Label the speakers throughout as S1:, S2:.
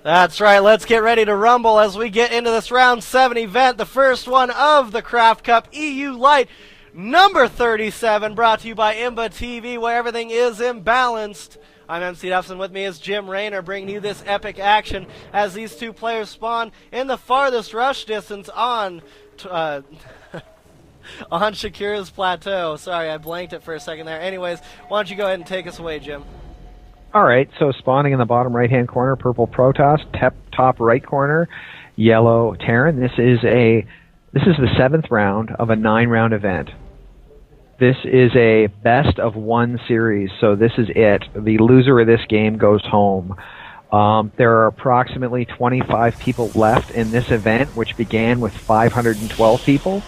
S1: That's right, let's get ready to rumble as we get into this round 7 event, the first one of the Craft Cup EU Lite, number 37, brought to you by IMBA TV, where everything is imbalanced. I'm MC Duffs, and with me is Jim Rayner, bringing you this epic action as these two players spawn in the farthest rush distance on on Shakira's plateau. Sorry, I blanked it for a second there. Anyways, why don't you go ahead and take us away, Jim?
S2: All right, so spawning in the bottom right-hand corner, purple Protoss, top right corner, yellow Terran. This is the 7th round of a 9-round event. This is a best-of-1 series, so this is it. The loser of this game goes home. There are approximately 25 people left in this event, which began with 512 people.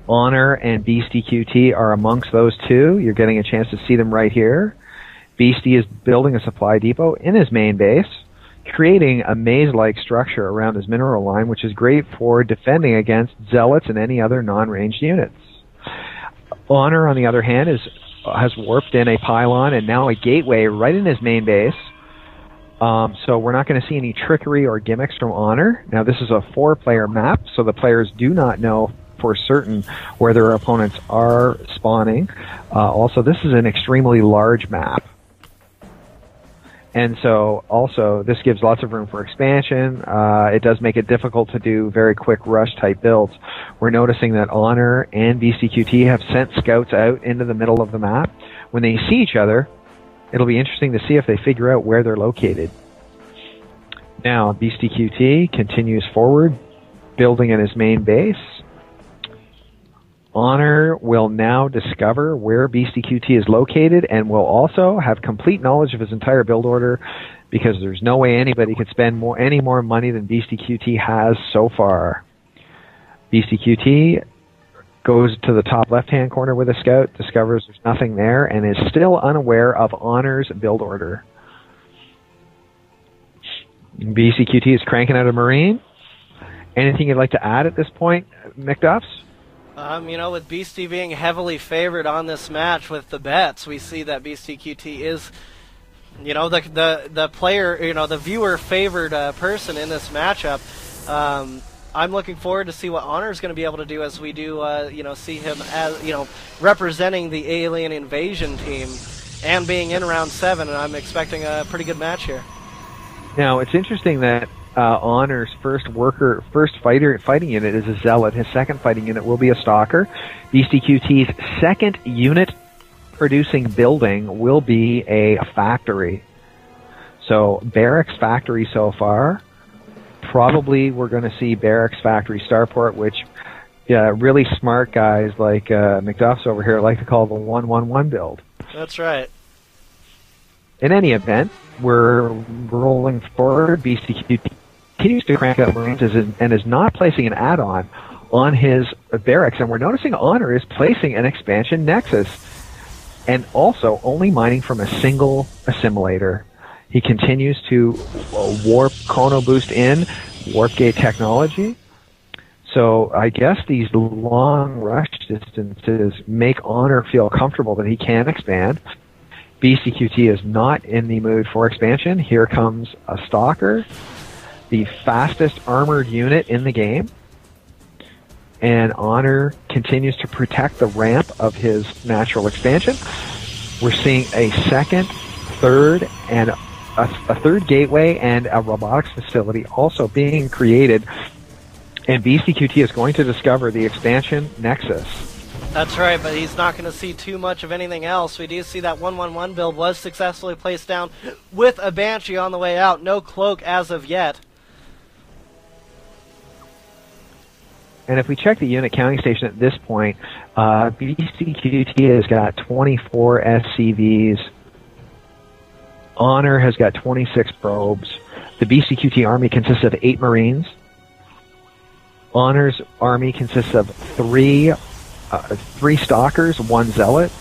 S2: AiHonor and BeastyQT are amongst those two. You're getting a chance to see them right here. Beasty is building a supply depot in his main base, creating a maze-like structure around his mineral line, which is great for defending against zealots and any other non-ranged units. AiHonor, on the other hand, has warped in a pylon and now a gateway right in his main base. So we're not going to see any trickery or gimmicks from AiHonor. Now, this is a 4-player map, so the players do not know for certain where their opponents are spawning. Also, this is an extremely large map. And so, also, this gives lots of room for expansion. It does make it difficult to do very quick rush-type builds. We're noticing that AiHonor and BeastyQT have sent scouts out into the middle of the map. When they see each other, it'll be interesting to see if they figure out where they're located. Now, BeastyQT continues forward, building in his main base. AiHonor will now discover where BeastyQT is located and will also have complete knowledge of his entire build order, because there's no way anybody could spend any more money than BeastyQT has so far. BeastyQT goes to the top left-hand corner with a scout, discovers there's nothing there, and is still unaware of AiHonor's build order. BeastyQT is cranking out a Marine. Anything you'd like to add at this point, McDuffs?
S1: With Beasty being heavily favored on this match with the bets, we see that BeastyQT is, the player, the viewer favored person in this matchup. I'm looking forward to see what AiHonor is going to be able to do as we do, see him as, representing the alien invasion team and being in round 7, and I'm expecting a pretty good match here.
S2: Now, it's interesting that AiHonor's first fighting unit is a zealot. His second fighting unit will be a stalker. BeastyQT's second unit producing building will be a factory. So Barracks Factory so far. Probably we're going to see Barracks Factory Starport, which really smart guys like McDuff's over here like to call the 1-1-1 build.
S1: That's right.
S2: In any event, we're rolling forward. BeastyQT continues to crank out Marines and is not placing an add-on on his barracks. And we're noticing AiHonor is placing an expansion nexus and also only mining from a single assimilator. He continues to warp chrono boost in, warp gate technology. So I guess these long rush distances make AiHonor feel comfortable that he can expand. BeastyQT is not in the mood for expansion. Here comes a stalker, the fastest armored unit in the game. And AiHonor continues to protect the ramp of his natural expansion. We're seeing a second, third, and a third gateway and a robotics facility also being created. And BeastyQT is going to discover the expansion nexus.
S1: That's right, but he's not going to see too much of anything else. We do see that 1-1-1 build was successfully placed down with a Banshee on the way out. No cloak as of yet.
S2: And if we check the unit counting station at this point, BeastyQT has got 24 SCVs. AiHonor has got 26 probes. The BeastyQT army consists of 8 Marines. AiHonor's army consists of 3 stalkers, 1 zealot.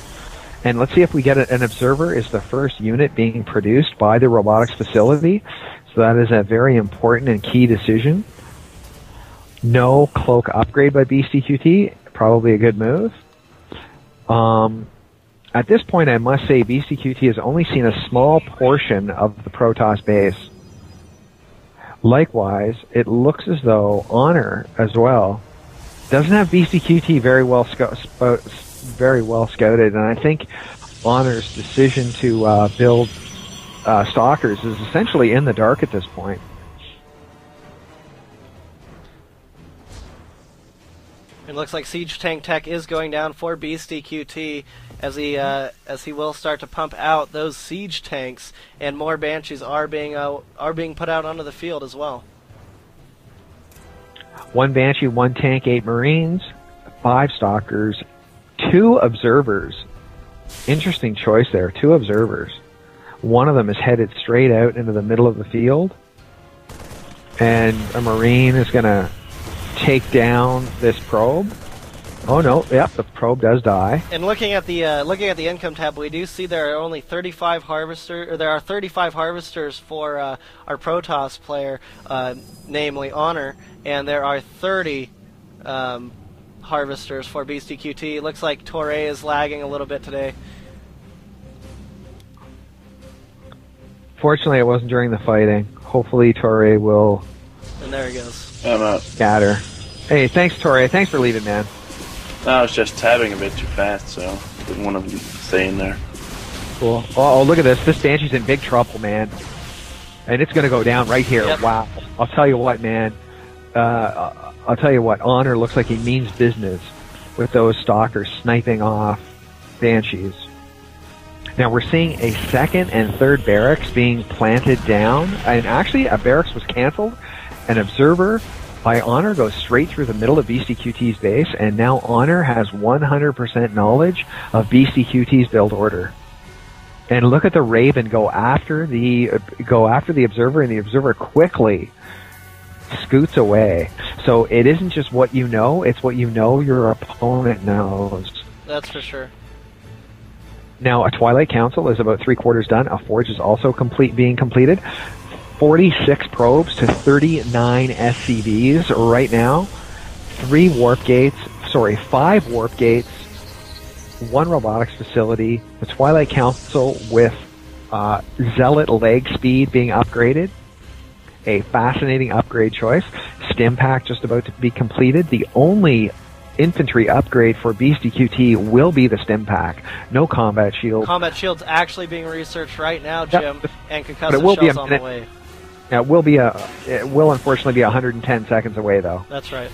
S2: And let's see if we get an observer is the first unit being produced by the robotics facility. So that is a very important and key decision. No cloak upgrade by BeastyQT, probably a good move. At this point, I must say BeastyQT has only seen a small portion of the Protoss base. Likewise, it looks as though AiHonor as well doesn't have BeastyQT very well scouted, and I think AiHonor's decision to build Stalkers is essentially in the dark at this point.
S1: It looks like Siege Tank Tech is going down for BeastyQT as he will start to pump out those siege tanks, and more Banshees are being put out onto the field as well.
S2: 1 Banshee, 1 tank, 8 Marines, 5 Stalkers, 2 Observers. Interesting choice there, 2 Observers. One of them is headed straight out into the middle of the field, and a Marine is going to take down this probe. Oh no! Yep, the probe does die.
S1: And looking at the income tab, we do see there are only 35 harvesters. Or there are 35 harvesters for our Protoss player, namely AiHonor, and there are 30 harvesters for BeastyQT. Looks like Torre is lagging a little bit today.
S2: Fortunately, it wasn't during the fighting. Hopefully, Torre will.
S1: And there he goes.
S3: I'm out.
S2: Scatter. Hey, thanks, Torre. Thanks for leaving, man.
S3: No, I was just tabbing a bit too fast, so didn't want to stay in there.
S2: Cool. Oh, look at this. This Banshee's in big trouble, man. And it's going to go down right here.
S1: Yep.
S2: Wow. I'll tell you what, man. I'll tell you what. AiHonor looks like he means business with those Stalkers sniping off Banshees. Now, we're seeing a second and third barracks being planted down. And actually, a barracks was canceled. An observer by AiHonor goes straight through the middle of BeastyQT's base, and now AiHonor has 100% knowledge of BeastyQT's build order. And look at the Raven go after the observer, and the observer quickly scoots away. So it isn't just what you know; it's what you know your opponent knows.
S1: That's for sure.
S2: Now, a Twilight Council is about 3/4 done. A Forge is also being completed. 46 probes to 39 SCVs right now. 5 warp gates, 1 robotics facility, the Twilight Council with Zealot leg speed being upgraded. A fascinating upgrade choice. Stim pack just about to be completed. The only infantry upgrade for BeastyQT will be the stim pack. No combat shield.
S1: Combat shield's actually being researched right now, Jim,
S2: Yep.
S1: and concussive shells on the way.
S2: It will unfortunately be 110 seconds away, though.
S1: That's right.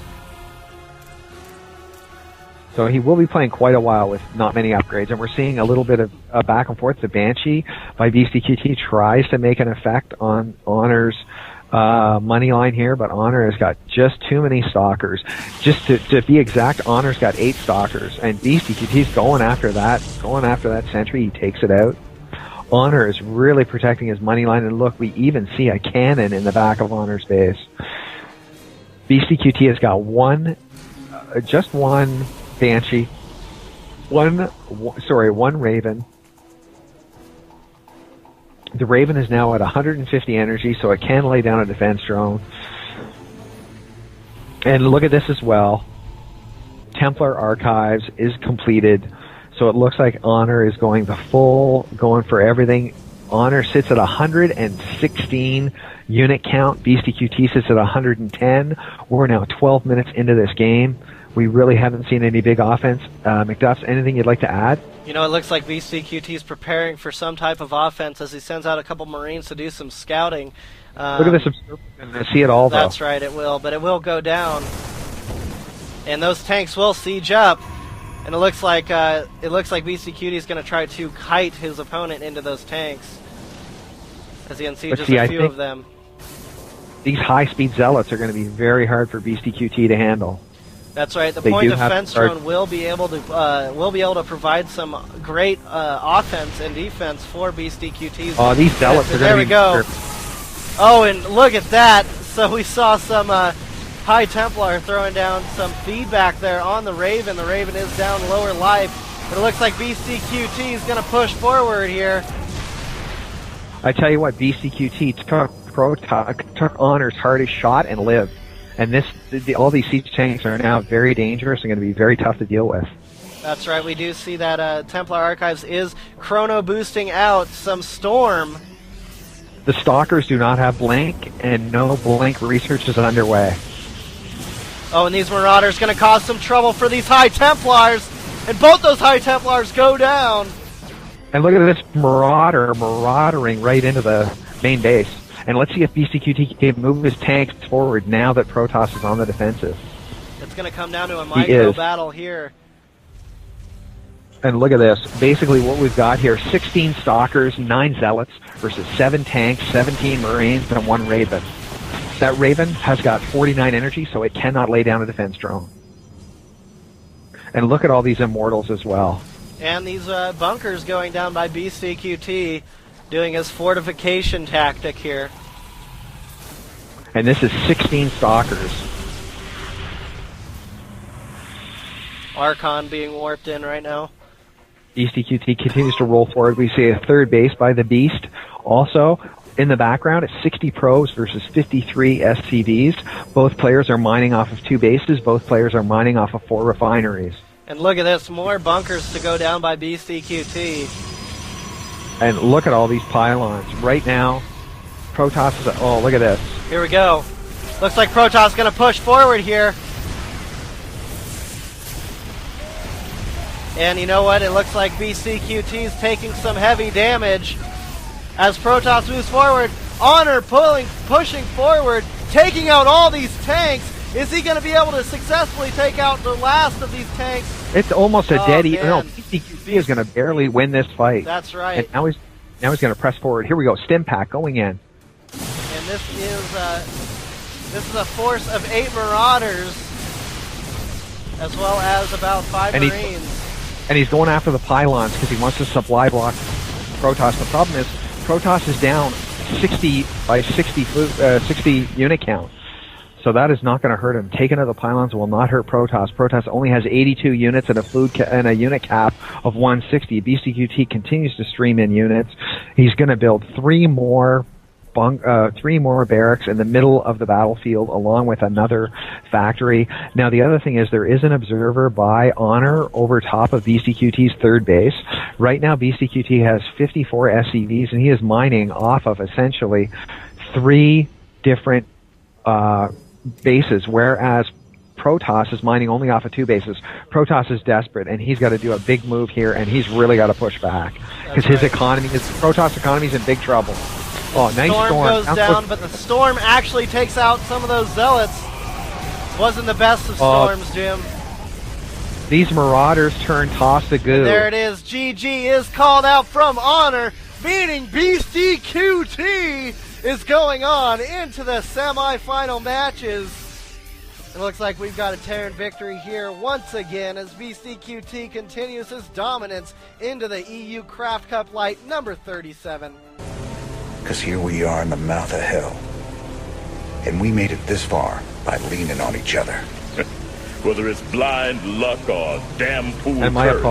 S2: So he will be playing quite a while with not many upgrades, and we're seeing a little bit of back and forth. The Banshee by BeastyQT tries to make an effect on AiHonor's money line here, but AiHonor has got just too many Stalkers. Just to be exact, AiHonor's got 8 Stalkers, and BeastyQT's going after that sentry. He takes it out. AiHonor is really protecting his money line, and look, we even see a cannon in the back of AiHonor's base. BeastyQT has got just one Banshee, one Raven. The Raven is now at 150 energy, so it can lay down a defense drone. And look at this as well. Templar Archives is completed. So it looks like AiHonor is going for everything. AiHonor sits at 116 unit count. BeastyQT sits at 110. We're now 12 minutes into this game. We really haven't seen any big offense. McDuff's, anything you'd like to add?
S1: You know, it looks like BeastyQT is preparing for some type of offense as he sends out a couple Marines to do some scouting.
S2: Look at this observer. I see it all, though.
S1: That's right, it will, but it will go down. And those tanks will siege up. And it looks like BeastyQT is going to try to kite his opponent into those tanks as he unsieges a few of them.
S2: These high-speed zealots are going to be very hard for BeastyQT to handle.
S1: That's right. The point defense drone will be able to provide some great offense and defense for BeastyQT's.
S2: Oh, these zealots are going to be.
S1: There we go. Oh, and look at that! So we saw some High Templar throwing down some feedback there on the Raven. The Raven is down lower life, but it looks like BeastyQT is going to push forward here.
S2: I tell you what, BeastyQT took AiHonor's hardest shot and lived. And all these siege tanks are now very dangerous and going to be very tough to deal with.
S1: That's right. We do see that Templar Archives is chrono boosting out some Storm
S2: The Stalkers do not have Blink, and no Blink research is underway.
S1: Oh, and these Marauders going to cause some trouble for these High Templars, and both those High Templars go down.
S2: And look at this Marauder marauding right into the main base. And let's see if BeastyQT can move his tanks forward now that Protoss is on the defensive.
S1: It's going to come down to a micro battle here.
S2: And look at this. Basically what we've got here, 16 Stalkers, 9 Zealots versus 7 tanks, 17 Marines, and 1 Raven. That Raven has got 49 energy, so it cannot lay down a defense drone. And look at all these Immortals as well.
S1: And these bunkers going down by BeastyQT, doing his fortification tactic here.
S2: And this is 16 Stalkers.
S1: Archon being warped in right now.
S2: BeastyQT continues to roll forward. We see a third base by the Beast. Also, in the background, it's 60 pros versus 53 SCVs. Both players are mining off of 2 bases. Both players are mining off of 4 refineries.
S1: And look at this, more bunkers to go down by BeastyQT.
S2: And look at all these pylons. Right now, Protoss is... Oh, look at this.
S1: Here we go. Looks like Protoss is going to push forward here. And you know what? It looks like BeastyQT is taking some heavy damage. As Protoss moves forward, AiHonor pushing forward, taking out all these tanks. Is he going to be able to successfully take out the last of these tanks?
S2: It's almost a dead eat. No, BeastyQT is going to barely win this fight.
S1: That's right.
S2: And now he's going to press forward. Here we go. Stim pack going in.
S1: And this is a force of 8 Marauders, as well as about 5 Marines.
S2: And he's going after the pylons because he wants to supply block Protoss. The problem is Protoss is down 60 by 60 unit count. So that is not going to hurt him. Taking out the pylons will not hurt Protoss. Protoss only has 82 units and a unit cap of 160. BeastyQT continues to stream in units. He's going to build 3 more barracks in the middle of the battlefield along with another factory. Now the other thing is there is an observer by AiHonor over top of BeastyQT's third base. Right now BeastyQT has 54 SCVs and he is mining off of essentially 3 different bases, whereas Protoss is mining only off of 2 bases. Protoss is desperate, and he's got to do a big move here, and he's really got to push back because Protoss economy is in big trouble. Oh, nice storm
S1: goes down, but the storm actually takes out some of those Zealots. Wasn't the best of storms, Jim.
S2: These Marauders turn toss the goo.
S1: And there it is. GG is called out from AiHonor, meaning BeastyQT is going on into the semi-final matches. It looks like we've got a Terran victory here once again as BeastyQT continues his dominance into the EU CraftCup Lite number 37.
S4: Because here we are in the mouth of hell. And we made it this far by leaning on each other.
S5: Whether it's blind luck or damn fool.
S2: And my apologies.